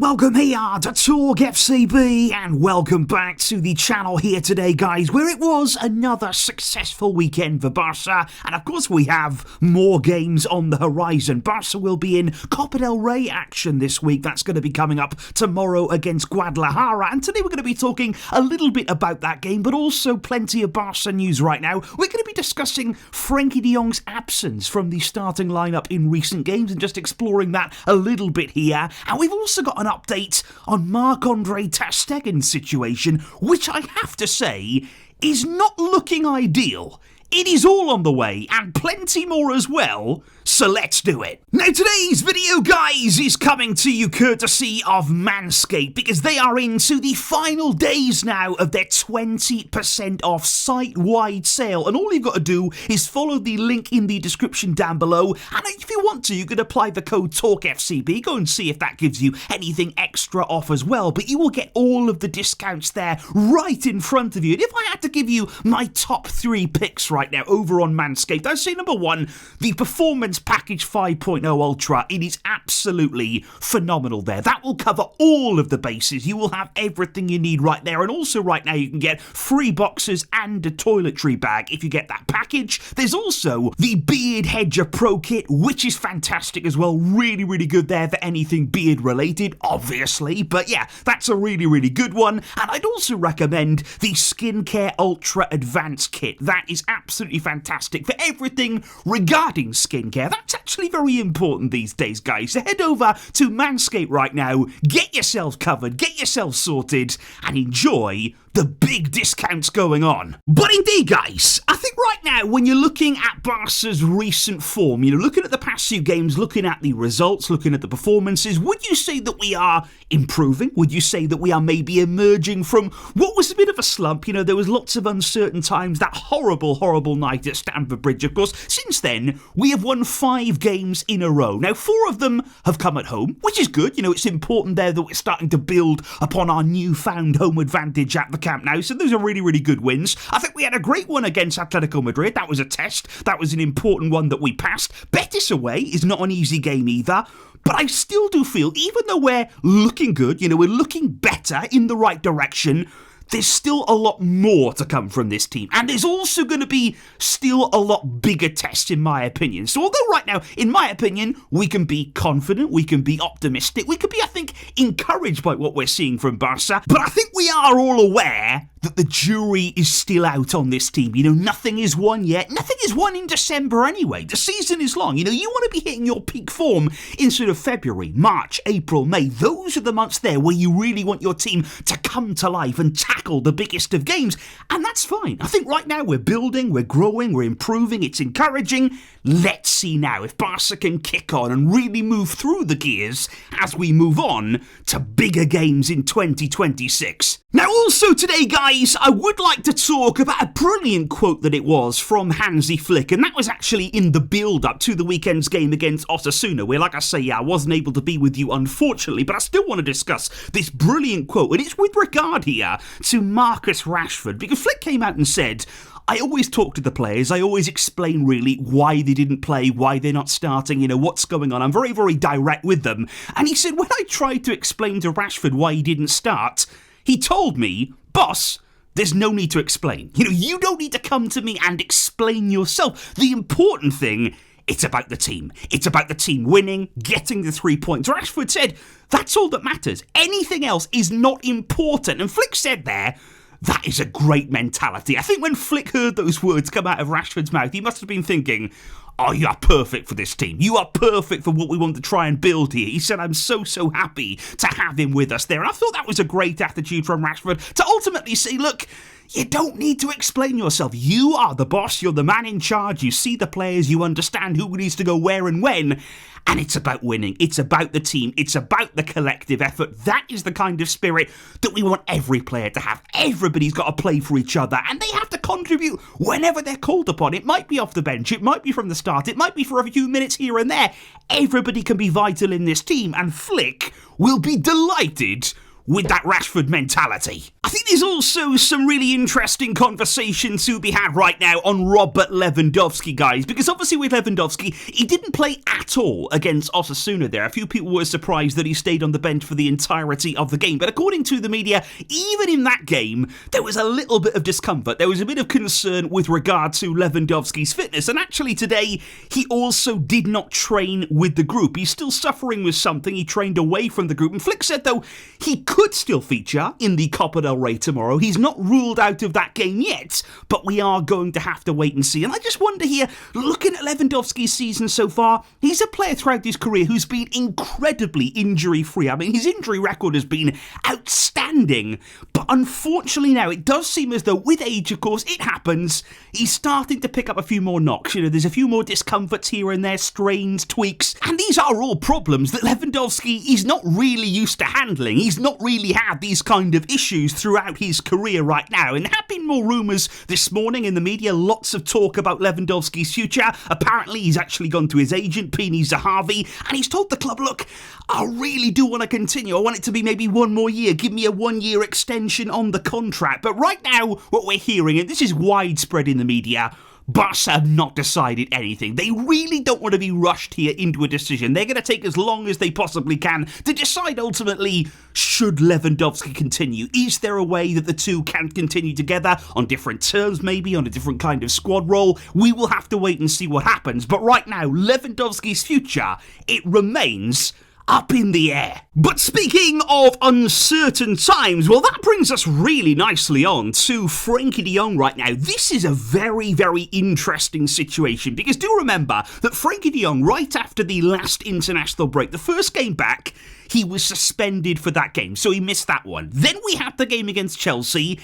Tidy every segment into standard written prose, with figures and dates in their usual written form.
welcome here to TalkFCB and welcome back to the channel here today, guys, where it was another successful weekend for Barca, and of course we have more games on the horizon. Barca will be in Copa del Rey action this week. That's going to be coming up tomorrow against Guadlajara, and today we're going to be talking a little bit about that game, but also plenty of Barca news right now. We're going to be discussing Frenkie de Jong's absence from the starting lineup in recent games and just exploring that a little bit here, and we've also got an update on Marc-Andre Ter Stegen's situation, which I have to say is not looking ideal. It is all on the way, and plenty more as well, so let's do it. Now today's video, guys, is coming to you courtesy of Manscaped, because they are into the final days now of their 20% off site-wide sale, and all you've got to do is follow the link in the description down below, and if you want to, you can apply the code TalkFCB, go and see if that gives you anything extra off as well, but you will get all of the discounts there right in front of you. And if I had to give you my top 3 picks right now over on Manscaped, I'd say number 1, the Performance Package 5.0 Ultra. It is absolutely phenomenal there. That will cover all of the bases. You will have everything you need right there, and also right now you can get free boxes and a toiletry bag if you get that package. There's also the Beard Hedger Pro Kit, which is fantastic as well. Really, really good there for anything beard related, obviously, but yeah, that's a really, really good one. And I'd also recommend the Skincare Ultra Advanced Kit. That is absolutely fantastic for everything regarding skincare. That's actually very important these days, guys. So head over to Manscaped right now, get yourselves covered, get yourselves sorted, and enjoy the big discounts going on. But indeed, guys, I think right now, when you're looking at Barca's recent form, looking at the past few games, looking at the results, looking at the performances, would you say that we are improving? Would you say that we are maybe emerging from what was a bit of a slump? There was lots of uncertain times, that horrible, horrible night at Stamford Bridge, of course. Since then, we have won 5 games in a row. Now, 4 of them have come at home, which is good. It's important there that we're starting to build upon our newfound home advantage at the Camp Nou, so those are really, really good wins. I think we had a great one against Atletico Madrid. That was a test. That was an important one that we passed. Betis away is not an easy game either. But I still do feel, even though we're looking good, we're looking better in the right direction, there's still a lot more to come from this team. And there's also going to be still a lot bigger tests, in my opinion. So although right now, in my opinion, we can be confident, we can be optimistic, we can be, I think, encouraged by what we're seeing from Barca, but I think we are all aware that the jury is still out on this team. Nothing is won yet. Nothing is won in December anyway. The season is long. You want to be hitting your peak form in sort of February, March, April, May. Those are the months there where you really want your team to come to life and tackle the biggest of games. And that's fine. I think right now we're building, we're growing, we're improving. It's encouraging. Let's see now if Barca can kick on and really move through the gears as we move on to bigger games in 2026. Now also today, guys, I would like to talk about a brilliant quote that it was from Hansi Flick, and that was actually in the build-up to the weekend's game against Osasuna, where, like I say, I wasn't able to be with you, unfortunately, but I still want to discuss this brilliant quote, and it's with regard here to Marcus Rashford, because Flick came out and said, I always talk to the players, I always explain really why they didn't play, why they're not starting, what's going on. I'm very, very direct with them. And he said, when I tried to explain to Rashford why he didn't start, he told me, boss, there's no need to explain. You don't need to come to me and explain yourself. The important thing, it's about the team. It's about the team winning, getting the 3 points. Rashford said, that's all that matters. Anything else is not important. And Flick said there, that is a great mentality. I think when Flick heard those words come out of Rashford's mouth, he must have been thinking, oh, you are perfect for this team. You are perfect for what we want to try and build here. He said, I'm so happy to have him with us there. And I thought that was a great attitude from Rashford to ultimately say, look, you don't need to explain yourself. You are the boss. You're the man in charge. You see the players. You understand who needs to go where and when. And it's about winning. It's about the team. It's about the collective effort. That is the kind of spirit that we want every player to have. Everybody's got to play for each other, and they have to contribute whenever they're called upon. It might be off the bench. It might be from the start. It might be for a few minutes here and there. Everybody can be vital in this team, and Flick will be delighted with that Rashford mentality. I think there's also some really interesting conversation to be had right now on Robert Lewandowski, guys, because obviously with Lewandowski, he didn't play at all against Osasuna there. A few people were surprised that he stayed on the bench for the entirety of the game, but according to the media, even in that game, there was a little bit of discomfort. There was a bit of concern with regard to Lewandowski's fitness, and actually today, he also did not train with the group. He's still suffering with something. He trained away from the group, and Flick said, though, he could still feature in the Copa del Rey tomorrow. He's not ruled out of that game yet, but we are going to have to wait and see. And I just wonder here, looking at Lewandowski's season so far, he's a player throughout his career who's been incredibly injury-free. I mean, his injury record has been outstanding, but unfortunately now, it does seem as though with age, of course, it happens, he's starting to pick up a few more knocks. There's a few more discomforts here and there, strains, tweaks, and these are all problems that Lewandowski is not really used to handling. He's not really had these kind of issues throughout his career right now, and there have been more rumours this morning in the media, lots of talk about Lewandowski's future. Apparently he's actually gone to his agent, Pini Zahavi, and he's told the club, look, I really do want to continue. I want it to be maybe one more year. Give me a 1-year extension on the contract. But right now, what we're hearing, and this is widespread in the media, Barca have not decided anything. They really don't want to be rushed here into a decision. They're going to take as long as they possibly can to decide ultimately, should Lewandowski continue? Is there a way that the two can continue together on different terms, maybe on a different kind of squad role? We will have to wait and see what happens. But right now, Lewandowski's future, it remains up in the air. But speaking of uncertain times, well, that brings us really nicely on to Frenkie de Jong right now. This is a very, very interesting situation, because do remember that Frenkie de Jong, right after the last international break, the first game back, he was suspended for that game, so he missed that one. Then we had the game against Chelsea,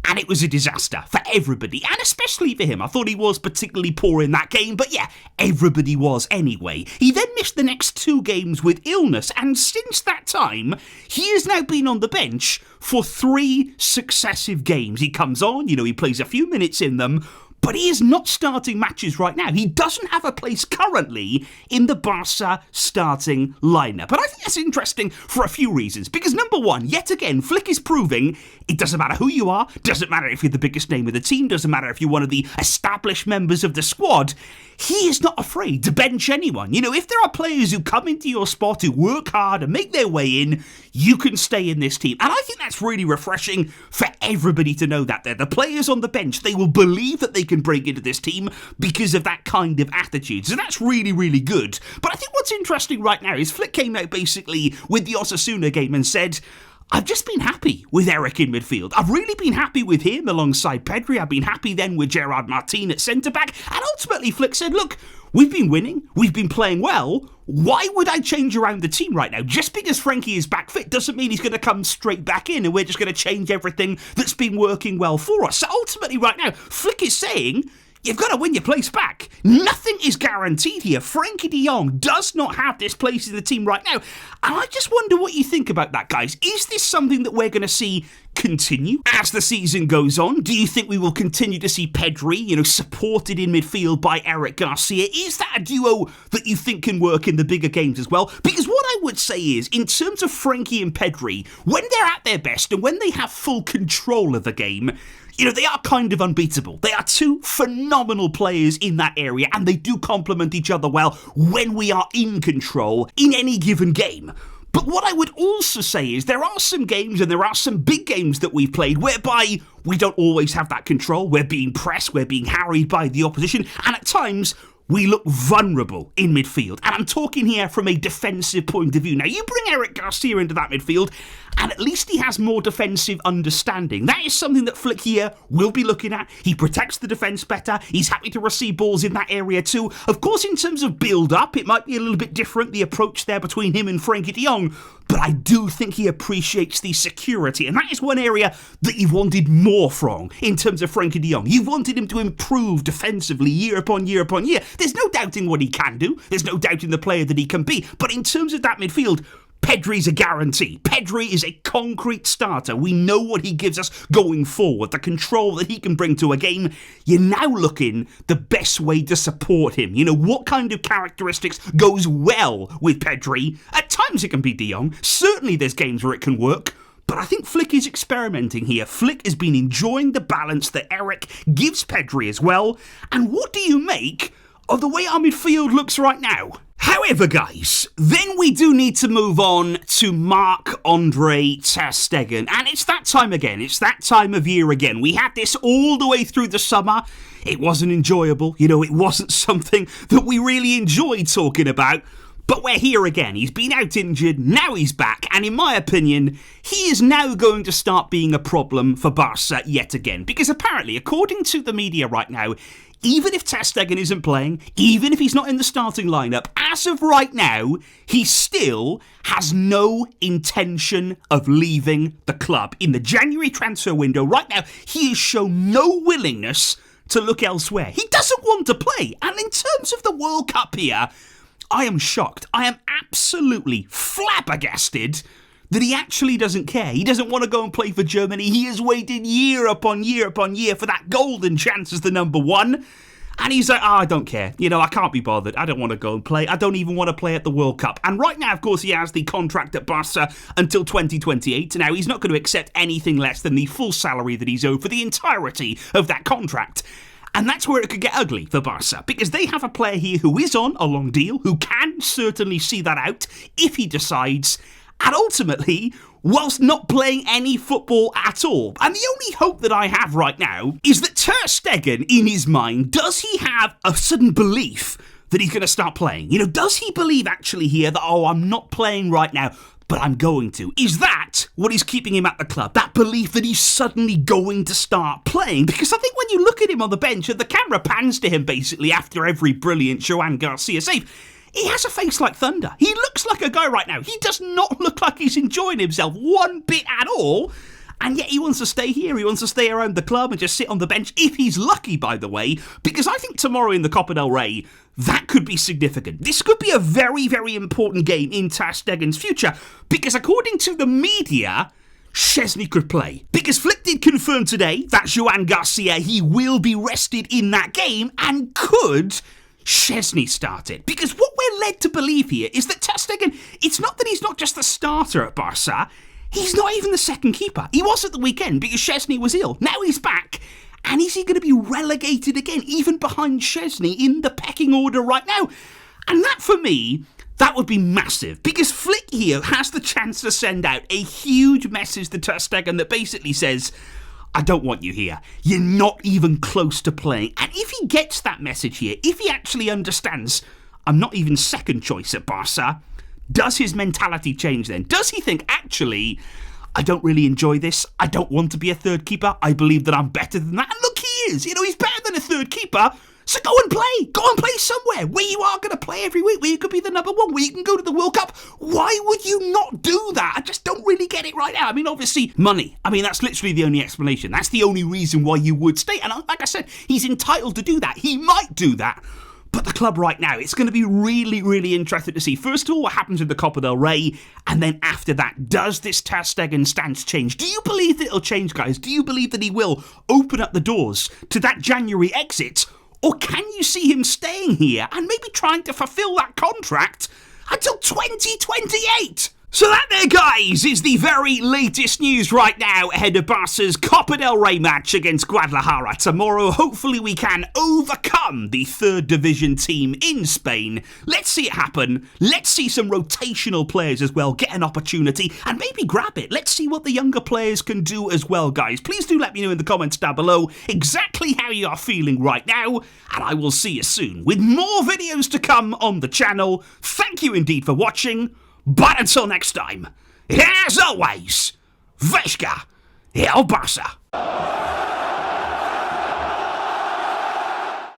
and it was a disaster for everybody, and especially for him. I thought he was particularly poor in that game, but yeah, everybody was anyway. He then missed the next 2 games with illness, and since that time, he has now been on the bench for 3 successive games. He comes on, he plays a few minutes in them, but he is not starting matches right now. He doesn't have a place currently in the Barca starting lineup. And I think that's interesting for a few reasons. Because number one, yet again, Flick is proving it doesn't matter who you are, doesn't matter if you're the biggest name of the team, doesn't matter if you're one of the established members of the squad, he is not afraid to bench anyone. If there are players who come into your spot, who work hard and make their way in, you can stay in this team. And I think that's really refreshing for everybody to know that. The players on the bench, they will believe that they can break into this team because of that kind of attitude. So that's really, really good. But I think what's interesting right now is Flick came out basically with the Osasuna game and said, I've just been happy with Eric in midfield. I've really been happy with him alongside Pedri. I've been happy then with Gerard Martin at centre-back. And ultimately Flick said, look, we've been winning. We've been playing well. Why would I change around the team right now? Just because Frenkie is back fit doesn't mean he's going to come straight back in and we're just going to change everything that's been working well for us. So ultimately right now, Flick is saying, you've got to win your place back. Nothing is guaranteed here. Frenkie de Jong does not have this place in the team right now. And I just wonder what you think about that, guys. Is this something that we're going to see continue as the season goes on? Do you think we will continue to see Pedri, supported in midfield by Eric Garcia? Is that a duo that you think can work in the bigger games as well? Because what I would say is, in terms of Frenkie and Pedri, when they're at their best and when they have full control of the game, they are kind of unbeatable. They are 2 phenomenal players in that area, and they do complement each other well when we are in control in any given game. But what I would also say is there are some games, and there are some big games that we've played, whereby we don't always have that control. We're being pressed, we're being harried by the opposition, and at times we look vulnerable in midfield. And I'm talking here from a defensive point of view. Now, you bring Eric Garcia into that midfield, and at least he has more defensive understanding. That is something that Flick here will be looking at. He protects the defence better. He's happy to receive balls in that area too. Of course, in terms of build-up, it might be a little bit different, the approach there between him and Frenkie de Jong, but I do think he appreciates the security, and that is one area that you've wanted more from in terms of Frenkie de Jong. You've wanted him to improve defensively year upon year upon year. There's no doubting what he can do. There's no doubting the player that he can be. But in terms of that midfield, Pedri's a guarantee. Pedri is a concrete starter. We know what he gives us going forward, the control that he can bring to a game. You're now looking the best way to support him. What kind of characteristics goes well with Pedri? At times it can be De Jong. Certainly there's games where it can work. But I think Flick is experimenting here. Flick has been enjoying the balance that Eric gives Pedri as well. And what do you make of the way our midfield looks right now? However, guys, then we do need to move on to Marc-Andre Ter Stegen. And it's that time again. It's that time of year again. We had this all the way through the summer. It wasn't enjoyable. You know, it wasn't something that we really enjoyed talking about. But we're here again. He's been out injured, now he's back, and in my opinion, he is now going to start being a problem for Barca yet again. Because apparently, according to the media right now, even if Ter Stegen isn't playing, even if he's not in the starting lineup, as of right now, he still has no intention of leaving the club. In the January transfer window right now, he has shown no willingness to look elsewhere. He doesn't want to play. And in terms of the World Cup here, I am shocked. I am absolutely flabbergasted that he actually doesn't care. He doesn't want to go and play for Germany. He has waited year upon year upon year for that golden chance as the number one. And he's like, I don't care. You know, I can't be bothered. I don't want to go and play. I don't even want to play at the World Cup. And right now, of course, he has the contract at Barca until 2028. Now, he's not going to accept anything less than the full salary that he's owed for the entirety of that contract. And that's where it could get ugly for Barca, because they have a player here who is on a long deal, who can certainly see that out if he decides, and ultimately, whilst not playing any football at all. And the only hope that I have right now is that Ter Stegen, in his mind, does he have a sudden belief that he's going to start playing? You know, does he believe actually here that, oh, I'm not playing right now, but I'm going to? Is that what is keeping him at the club? That belief that he's suddenly going to start playing? Because I think when you look at him on the bench and the camera pans to him basically after every brilliant Joan Garcia save, he has a face like thunder. He looks like a guy right now. He does not look like he's enjoying himself one bit at all. And yet he wants to stay here. He wants to stay around the club and just sit on the bench, if he's lucky, by the way, because I think tomorrow in the Copa del Rey, that could be significant. This could be a very, very important game in Ter Stegen's future, because according to the media, Szczesny could play. Because Flick did confirm today that Joan Garcia, he will be rested in that game, and could Szczesny start it? Because what we're led to believe here is that Ter Stegen, it's not that he's not just the starter at Barca, he's not even the second keeper. He was at the weekend because Szczesny was ill. Now he's back. And is he going to be relegated again, even behind Szczesny in the pecking order right now? And that, for me, that would be massive. Because Flick here has the chance to send out a huge message to Ter Stegen that basically says, I don't want you here. You're not even close to playing. And if he gets that message here, if he actually understands, I'm not even second choice at Barca, does his mentality change then? Does he think, actually, I don't really enjoy this. I don't want to be a third keeper. I believe that I'm better than that. And look, he is. You know, he's better than a third keeper. So go and play. Go and play somewhere where you are going to play every week, where you could be the number one, where you can go to the World Cup. Why would you not do that? I just don't really get it right now. I mean, obviously, money. I mean, that's literally the only explanation. That's the only reason why you would stay. And like I said, he's entitled to do that. He might do that. But the club right now, it's going to be really, really interesting to see. First of all, what happens in the Copa del Rey, and then after that, does this Ter Stegen stance change? Do you believe that it'll change, guys? Do you believe that he will open up the doors to that January exit? Or can you see him staying here and maybe trying to fulfill that contract until 2028? So that there, guys, is the very latest news right now ahead of Barca's Copa del Rey match against Guadlajara tomorrow. Hopefully we can overcome the third division team in Spain. Let's see it happen. Let's see some rotational players as well get an opportunity and maybe grab it. Let's see what the younger players can do as well, guys. Please do let me know in the comments down below exactly how you are feeling right now, and I will see you soon with more videos to come on the channel. Thank you indeed for watching. But until next time, as always, Veshka, El Barça.